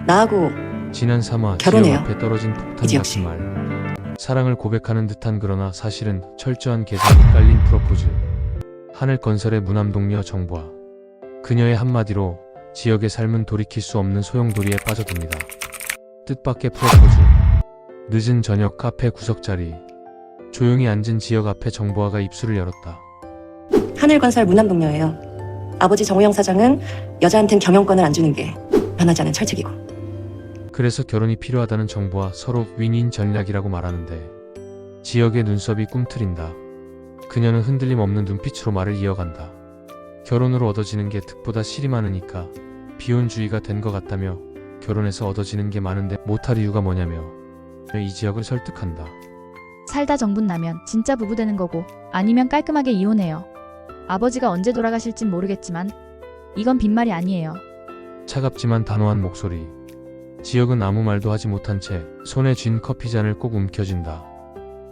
나하고 지난 삼화 결혼해요. 지역 앞에 떨어진 폭탄 이지혁 같은 씨. 말. 사랑을 고백하는 듯한 그러나 사실은 철저한 계산이 깔린 프로포즈. 하늘 건설의 무남동녀 정보아. 그녀의 한마디로 지역의 삶은 돌이킬 수 없는 소용돌이에 빠져듭니다. 뜻밖의 프로포즈. 늦은 저녁 카페 구석자리. 조용히 앉은 지역 앞에 정보아가 입술을 열었다. 하늘건설 무남동녀예요. 아버지 정우영 사장은 여자한텐 경영권을 안 주는 게 변하지 않은 철칙이고. 그래서 결혼이 필요하다는 정보와 서로 윈윈 전략이라고 말하는데 지역의 눈썹이 꿈틀인다. 그녀는 흔들림 없는 눈빛으로 말을 이어간다. 결혼으로 얻어지는 게 득보다 실이 많으니까 비혼주의가 된 것 같다며 결혼해서 얻어지는 게 많은데 못할 이유가 뭐냐며 이지혁을 설득한다. 살다 정분 나면 진짜 부부 되는 거고 아니면 깔끔하게 이혼해요. 아버지가 언제 돌아가실진 모르겠지만 이건 빈말이 아니에요. 차갑지만 단호한 목소리. 지혁은 아무 말도 하지 못한 채 손에 쥔 커피잔을 꼭 움켜쥔다.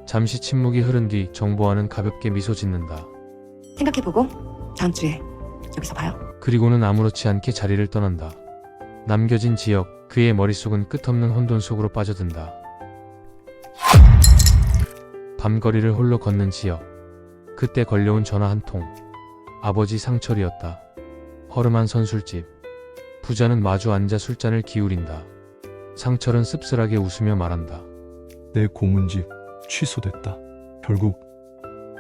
잠시 침묵이 흐른 뒤 정보아는 가볍게 미소 짓는다. 생각해보고 다음 주에 여기서 봐요. 그리고는 아무렇지 않게 자리를 떠난다. 남겨진 지역, 그의 머릿속은 끝없는 혼돈 속으로 빠져든다. 밤거리를 홀로 걷는 지역. 그때 걸려온 전화 한 통. 아버지 상철이었다. 허름한 선술집. 부자는 마주 앉아 술잔을 기울인다. 상철은 씁쓸하게 웃으며 말한다. 내 고문직 취소됐다. 결국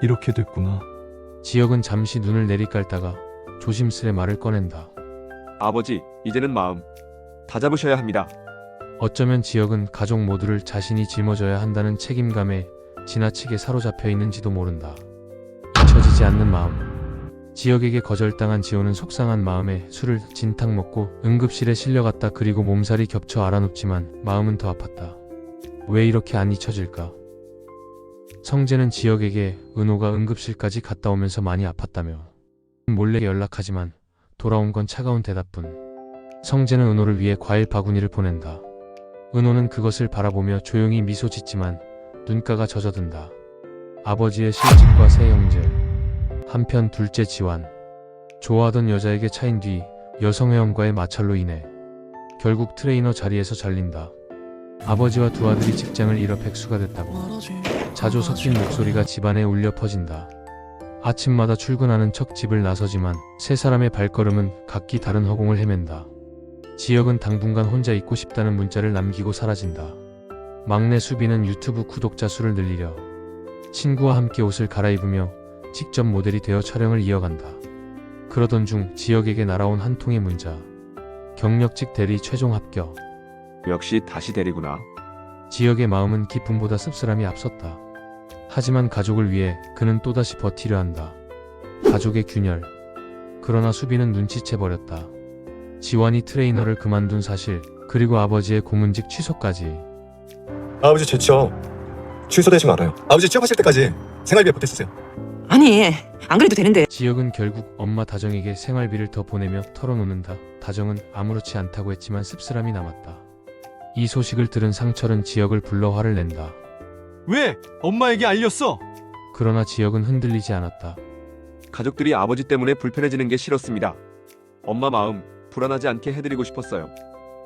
이렇게 됐구나. 지역은 잠시 눈을 내리깔다가 조심스레 말을 꺼낸다. 아버지, 이제는 마음 다잡으셔야 합니다. 어쩌면 지역은 가족 모두를 자신이 짊어져야 한다는 책임감에 지나치게 사로잡혀 있는지도 모른다. 잊혀지지 않는 마음. 지역에게 거절당한 지호는 속상한 마음에 술을 진탕 먹고 응급실에 실려갔다. 그리고 몸살이 겹쳐 알아눕지만 마음은 더 아팠다. 왜 이렇게 안 잊혀질까? 성재는 지역에게 은호가 응급실까지 갔다 오면서 많이 아팠다며 몰래 연락하지만 돌아온 건 차가운 대답뿐. 성재는 은호를 위해 과일 바구니를 보낸다. 은호는 그것을 바라보며 조용히 미소 짓지만 눈가가 젖어든다. 아버지의 실직과 새 형제. 한편 둘째 지완. 좋아하던 여자에게 차인 뒤 여성회원과의 마찰로 인해 결국 트레이너 자리에서 잘린다. 아버지와 두 아들이 직장을 잃어 백수가 됐다고 자조 섞인 목소리가 집안에 울려 퍼진다. 아침마다 출근하는 척 집을 나서지만 세 사람의 발걸음은 각기 다른 허공을 헤맨다. 지역은 당분간 혼자 있고 싶다는 문자를 남기고 사라진다. 막내 수빈은 유튜브 구독자 수를 늘리려 친구와 함께 옷을 갈아입으며 직접 모델이 되어 촬영을 이어간다. 그러던 중 지역에게 날아온 한 통의 문자. 경력직 대리 최종 합격. 역시 다시 대리구나. 지역의 마음은 기쁨보다 씁쓸함이 앞섰다. 하지만 가족을 위해 그는 또다시 버티려 한다. 가족의 균열. 그러나 수빈은 눈치채버렸다. 지완이 트레이너를 그만둔 사실, 그리고 아버지의 고문직 취소까지. 아버지 재취업 취소되지 말아요. 아버지 취업하실 때까지 생활비에 보태주세요. 아니, 안 그래도 되는데. 지역은 결국 엄마 다정에게 생활비를 더 보내며 털어놓는다. 다정은 아무렇지 않다고 했지만 씁쓸함이 남았다. 이 소식을 들은 상철은 지역을 불러 화를 낸다. 왜 엄마에게 알렸어? 그러나 지역은 흔들리지 않았다. 가족들이 아버지 때문에 불편해지는 게 싫었습니다. 엄마 마음 불안하지 않게 해드리고 싶었어요.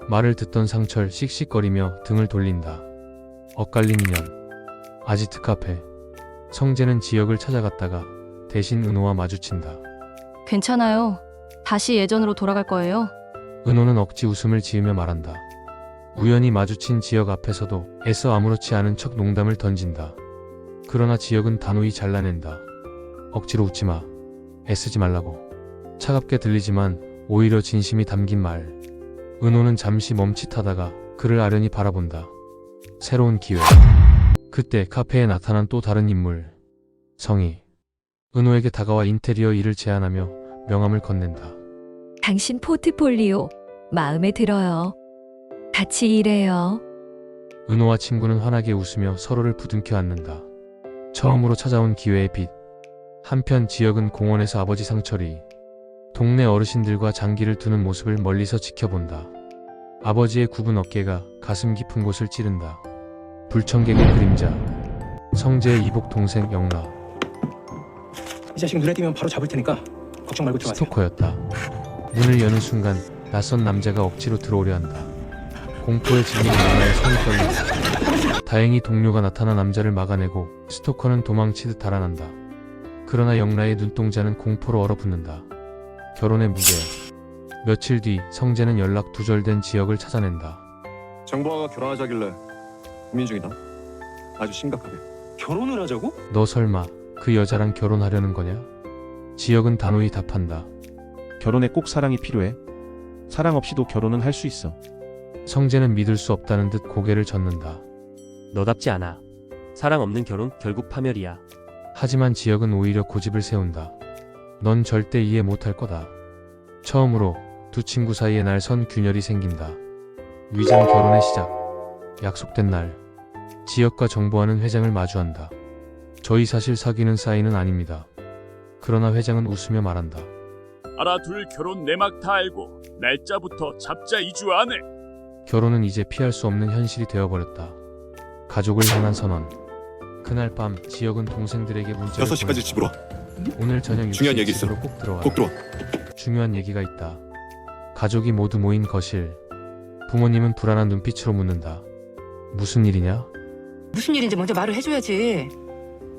말을 듣던 상철 씩씩거리며 등을 돌린다. 엇갈린 인연. 아지트 카페. 성재는 지역을 찾아갔다가 대신 은호와 마주친다. 괜찮아요. 다시 예전으로 돌아갈 거예요. 은호는 억지 웃음을 지으며 말한다. 우연히 마주친 지역 앞에서도 애써 아무렇지 않은 척 농담을 던진다. 그러나 지역은 단호히 잘라낸다. 억지로 웃지 마. 애쓰지 말라고. 차갑게 들리지만 오히려 진심이 담긴 말. 은호는 잠시 멈칫하다가 그를 아련히 바라본다. 새로운 기회. 그때 카페에 나타난 또 다른 인물. 성희. 은호에게 다가와 인테리어 일을 제안하며 명함을 건넨다. 당신 포트폴리오 마음에 들어요. 같이 일해요. 은호와 친구는 환하게 웃으며 서로를 부둥켜 안는다. 처음으로 찾아온 기회의 빛. 한편 지역은 공원에서 아버지 상철이 동네 어르신들과 장기를 두는 모습을 멀리서 지켜본다. 아버지의 굽은 어깨가 가슴 깊은 곳을 찌른다. 불청객의 그림자. 성재의 이복 동생 영라. 이 자식 눈에 띄면 바로 잡을 테니까 걱정 말고 들어가세요. 스토커였다. 문을 여는 순간 낯선 남자가 억지로 들어오려 한다. 공포에 질린 영나의 손이 떨린다. 다행히 동료가 나타나 남자를 막아내고 스토커는 도망치듯 달아난다. 그러나 영나의 눈동자는 공포로 얼어붙는다. 결혼의 무게. 며칠 뒤 성재는 연락 두절된 지역을 찾아낸다. 정보아가 결혼하자길래 고민 중이다. 아주 심각하게. 결혼을 하자고? 너 설마 그 여자랑 결혼하려는 거냐? 지역은 단호히 답한다. 결혼에 꼭 사랑이 필요해. 사랑 없이도 결혼은 할 수 있어. 성재는 믿을 수 없다는 듯 고개를 젓는다. 너답지 않아. 사랑 없는 결혼 결국 파멸이야. 하지만 지역은 오히려 고집을 세운다. 넌 절대 이해 못할 거다. 처음으로 두 친구 사이에 날선 균열이 생긴다. 위장 결혼의 시작. 약속된 날, 지역과 정보하는 회장을 마주한다. 저희 사실 사귀는 사이는 아닙니다. 그러나 회장은 웃으며 말한다. 하나 둘 결혼 내막 다 알고 날짜부터 잡자 2주 안에. 결혼은 이제 피할 수 없는 현실이 되어버렸다. 가족을 향한 선언. 그날 밤 지역은 동생들에게 문자를 6시까지 집으로 와. 오늘 저녁 중요한 6시 얘기 있어. 집으로 꼭 들어와. 꼭 들어와. 중요한 얘기가 있다. 가족이 모두 모인 거실. 부모님은 불안한 눈빛으로 묻는다. 무슨 일이냐? 무슨 일인지 먼저 말을 해줘야지.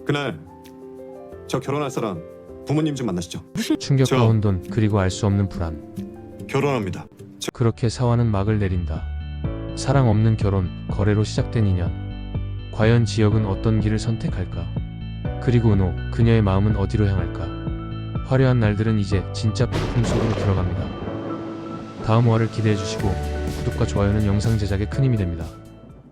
그날 저 결혼할 사람 부모님 좀 만나시죠. 충격과 저- 혼돈 그리고 알 수 없는 불안. 결혼합니다. 그렇게 사화는 막을 내린다. 사랑 없는 결혼, 거래로 시작된 인연. 과연 지역은 어떤 길을 선택할까? 그리고 은호, 그녀의 마음은 어디로 향할까? 화려한 날들은 이제 진짜 폭풍 속으로 들어갑니다. 다음 화를 기대해 주시고 구독과 좋아요는 영상 제작에 큰 힘이 됩니다.